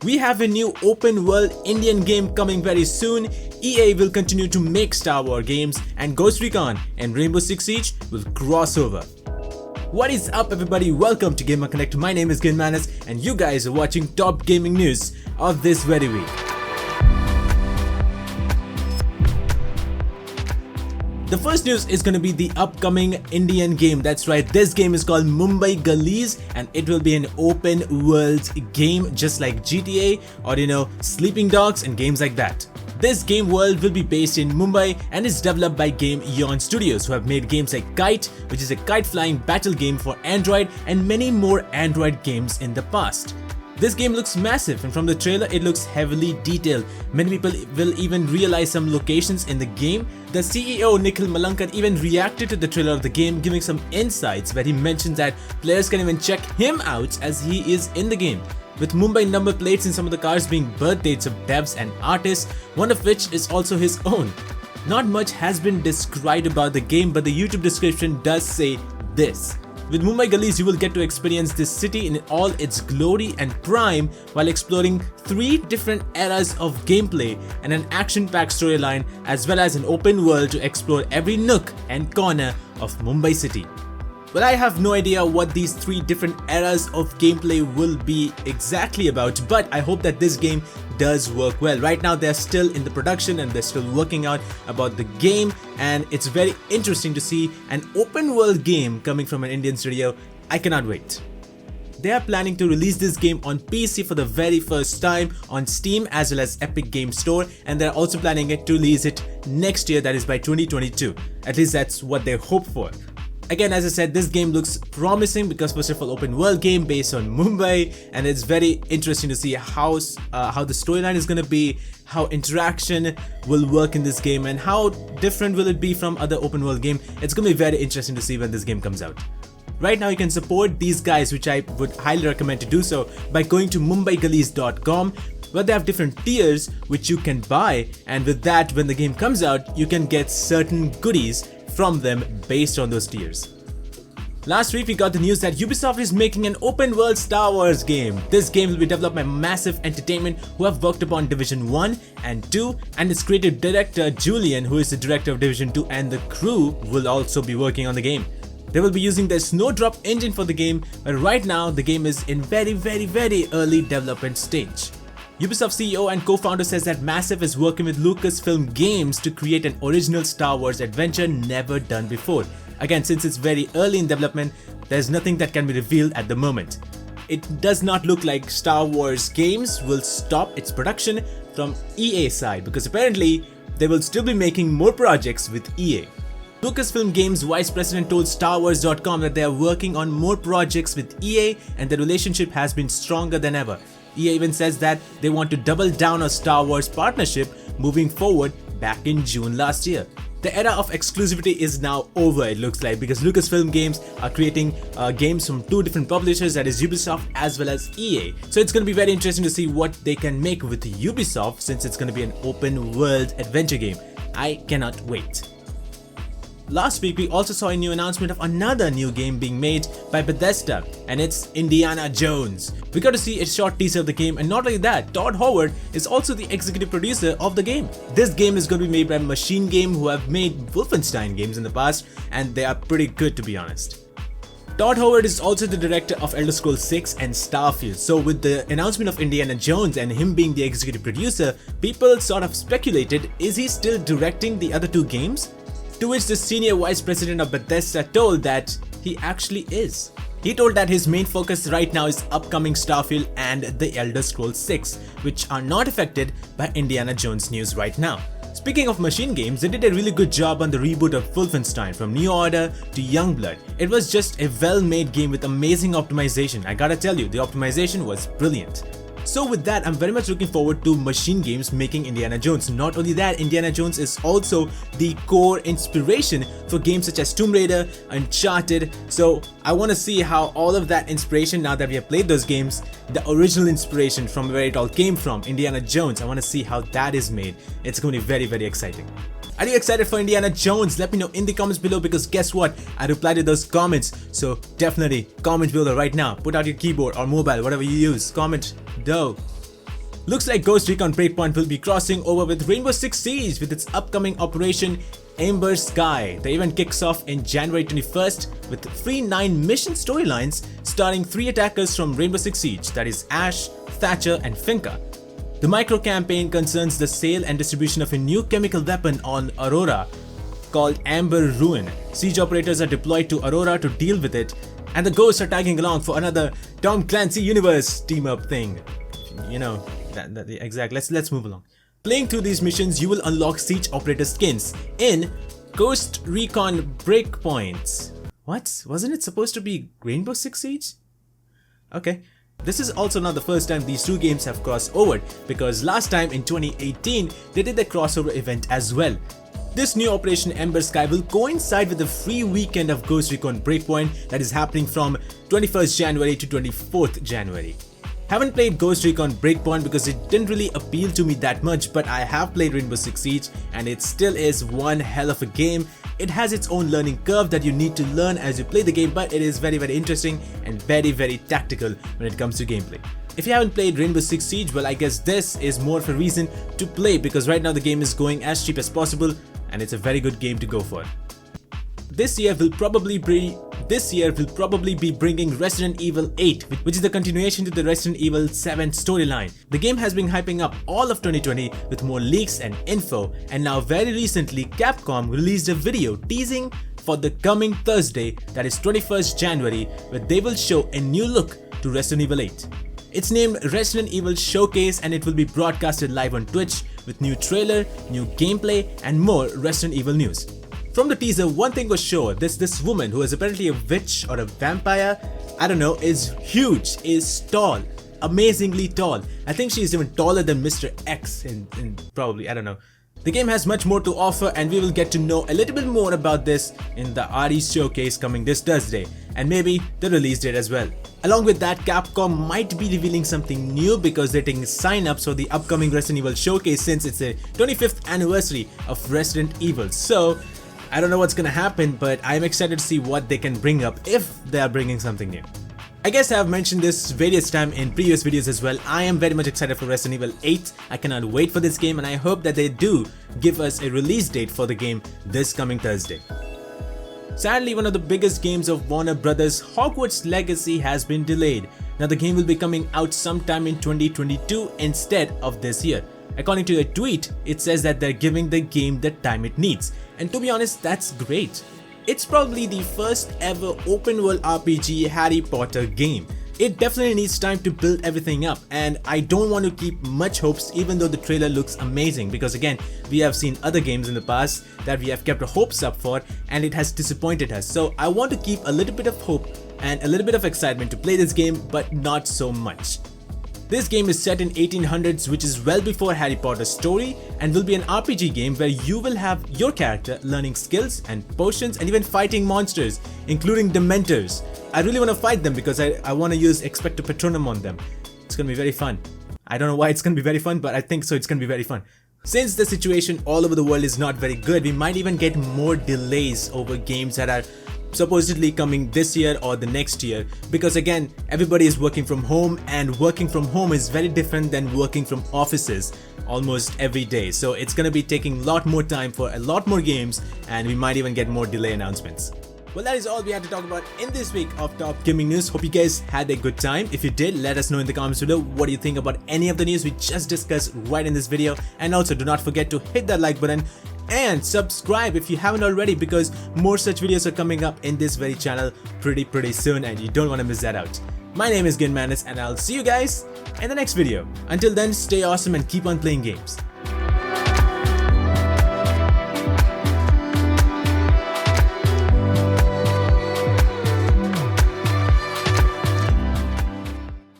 We have a new open world Indian game coming very soon. EA will continue to make Star Wars games, and Ghost Recon and Rainbow Six Siege will cross over. What is up everybody, welcome to Gamer Connect. My name is Gullies and you guys are watching top gaming news of this very week. The first news is going to be the upcoming Indian game. That's right, this game is called Mumbai Gullies and it will be an open world game just like GTA or Sleeping Dogs and games like that. This game world will be based in Mumbai and is developed by Game Yawn Studios, who have made games like Kite, which is a kite flying battle game for Android, and many more Android games in the past. This game looks massive, and from the trailer it looks heavily detailed. Many people will even realize some locations in the game. The CEO Nikhil Malankar even reacted to the trailer of the game, giving some insights where he mentions that players can even check him out as he is in the game. With Mumbai number plates in some of the cars being birth dates of devs and artists, one of which is also his own. Not much has been described about the game, but the YouTube description does say this. With Mumbai Gullies, you will get to experience this city in all its glory and prime while exploring 3 different eras of gameplay and an action-packed storyline, as well as an open world to explore every nook and corner of Mumbai city. Well, I have no idea what these 3 different eras of gameplay will be exactly about, but I hope that this game does work well. Right now they're still in the production and they're still working out about the game, and it's very interesting to see an open world game coming from an Indian studio. I cannot wait. They are planning to release this game on PC for the very first time on Steam as well as Epic Games Store, and they're also planning to release it next year, that is by 2022. At least that's what they hope for. Again, as I said, this game looks promising because first of all, open world game based on Mumbai, and it's very interesting to see how the storyline is going to be, how interaction will work in this game, and how different will it be from other open world game. It's going to be very interesting to see when this game comes out. Right now you can support these guys, which I would highly recommend to do so by going to mumbaigullies.com, where they have different tiers which you can buy, and with that, when the game comes out, you can get certain goodies from them based on those tiers. Last week we got the news that Ubisoft is making an open world Star Wars game. This game will be developed by Massive Entertainment, who have worked upon Division 1 and 2, and its creative director Julian, who is the director of Division 2, and the crew will also be working on the game. They will be using their Snowdrop engine for the game, but right now the game is in very early development stage. Ubisoft CEO and co-founder says that Massive is working with Lucasfilm Games to create an original Star Wars adventure never done before. Again, since it's very early in development, there's nothing that can be revealed at the moment. It does not look like Star Wars games will stop its production from EA side, because apparently they will still be making more projects with EA. Lucasfilm Games vice president told StarWars.com that they are working on more projects with EA and the relationship has been stronger than ever. EA even says that they want to double down on Star Wars partnership moving forward back in June last year. The era of exclusivity is now over, it looks like, because Lucasfilm Games are creating games from 2 different publishers, that is Ubisoft as well as EA. So it's going to be very interesting to see what they can make with Ubisoft, since it's going to be an open world adventure game. I cannot wait. Last week we also saw a new announcement of another new game being made by Bethesda, and it's Indiana Jones. We got to see a short teaser of the game, and not only that, Todd is also the executive producer of the game. This game is going to be made by Machine Game, who have made Wolfenstein games in the past, and they are pretty good to be honest. Todd is also the director of Elder Scrolls 6 and Starfield, so with the announcement of Indiana Jones and him being the executive producer, people sort of speculated, is he still directing the other 2 games? To which the senior vice president of Bethesda told that he actually is. He told that his main focus right now is upcoming Starfield and the Elder Scrolls 6, which are not affected by Indiana Jones news right now. Speaking of Machine Games, they did a really good job on the reboot of Wolfenstein from New Order to Youngblood. It was just a well-made game with amazing optimization. I gotta tell you, the optimization was brilliant. So with that, I'm very much looking forward to Machine Games making Indiana Jones. Not only that, Indiana Jones is also the core inspiration for games such as Tomb Raider, Uncharted. So I want to see how all of that inspiration, now that we have played those games, the original inspiration from where it all came from, Indiana Jones, I want to see how that is made. It's going to be very exciting. Are you excited for Indiana Jones? Let me know in the comments below, because guess what? I replied to those comments. So definitely comment below right now. Put out your keyboard or mobile, whatever you use. Comment. Dough. Looks like Ghost Recon Breakpoint will be crossing over with Rainbow Six Siege with its upcoming Operation Ember Sky. The event kicks off in January 21st with free 9 mission storylines starring 3 attackers from Rainbow Six Siege, that is Ash, Thatcher and Finka. The micro-campaign concerns the sale and distribution of a new chemical weapon on Aurora called Amber Ruin. Siege operators are deployed to Aurora to deal with it, and the ghosts are tagging along for another Tom Clancy universe team-up thing. You know, exact. Let's move along. Playing through these missions, you will unlock Siege operator skins in Ghost Recon Breakpoints. What? Wasn't it supposed to be Rainbow Six Siege? Okay. This is also not the first time these two games have crossed over, because last time in 2018 they did the crossover event as well. This new Operation Ember Sky will coincide with the free weekend of Ghost Recon Breakpoint that is happening from 21st January to 24th January. Haven't played Ghost Recon Breakpoint because it didn't really appeal to me that much, but I have played Rainbow Six Siege and it still is one hell of a game. It has its own learning curve that you need to learn as you play the game, but it is very interesting and very tactical when it comes to gameplay. If you haven't played Rainbow Six Siege, well, I guess this is more of a reason to play, because right now the game is going as cheap as possible and it's a very good game to go for. This year will probably be bringing Resident Evil 8, which is the continuation to the Resident Evil 7 storyline. The game has been hyping up all of 2020 with more leaks and info, and now very recently Capcom released a video teasing for the coming Thursday, that is 21st January, where they will show a new look to Resident Evil 8. It's named Resident Evil Showcase and it will be broadcasted live on Twitch with new trailer, new gameplay and more Resident Evil news. From the teaser, one thing was sure, this woman who is apparently a witch or a vampire, I don't know, is huge, is tall, amazingly tall. I think she is even taller than Mr. X in probably, I don't know. The game has much more to offer and we will get to know a little bit more about this in the RE Showcase coming this Thursday, and maybe the release date as well. Along with that, Capcom might be revealing something new because they're taking sign-ups for the upcoming Resident Evil Showcase since it's the 25th anniversary of Resident Evil. So I don't know what's gonna happen, but I'm excited to see what they can bring up if they are bringing something new. I guess I have mentioned this various times in previous videos as well. I am very much excited for Resident Evil 8. I cannot wait for this game and I hope that they do give us a release date for the game this coming Thursday. Sadly, one of the biggest games of Warner Brothers, Hogwarts Legacy, has been delayed. Now the game will be coming out sometime in 2022 instead of this year. According to a tweet, it says that they're giving the game the time it needs. And to be honest, that's great. It's probably the first ever open world RPG Harry Potter game. It definitely needs time to build everything up, and I don't want to keep much hopes even though the trailer looks amazing, because again, we have seen other games in the past that we have kept our hopes up for and it has disappointed us. So I want to keep a little bit of hope and a little bit of excitement to play this game, but not so much. This game is set in 1800s, which is well before Harry Potter's story, and will be an RPG game where you will have your character learning skills and potions and even fighting monsters, including Dementors. I really want to fight them because I want to use Expecto Patronum on them. It's gonna be very fun. I don't know why it's gonna be very fun, but I think so it's gonna be very fun. Since the situation all over the world is not very good, we might even get more delays over games that are supposedly coming this year or the next year, because again, everybody is working from home and working from home is very different than working from offices almost every day. So it's gonna be taking a lot more time for a lot more games and we might even get more delay announcements. Well, that is all we had to talk about in this week of Top Gaming News. Hope you guys had a good time. If you did, let us know in the comments below what do you think about any of the news we just discussed right in this video. And also do not forget to hit that like button and subscribe if you haven't already, because more such videos are coming up in this very channel pretty soon and you don't want to miss that out. My name is Ginmanis and I'll see you guys in the next video. Until then, stay awesome and keep on playing games.